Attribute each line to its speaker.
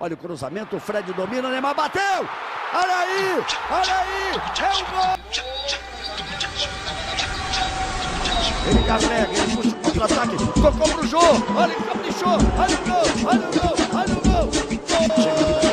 Speaker 1: Olha o cruzamento, o Fred domina, o Neymar bateu! Olha aí! Olha aí! É o gol! Ele carrega, ele puxa o contra-ataque, tocou pro Jô! Olha, ele caprichou! Olha o gol! Olha o gol! Olha o gol! Gol!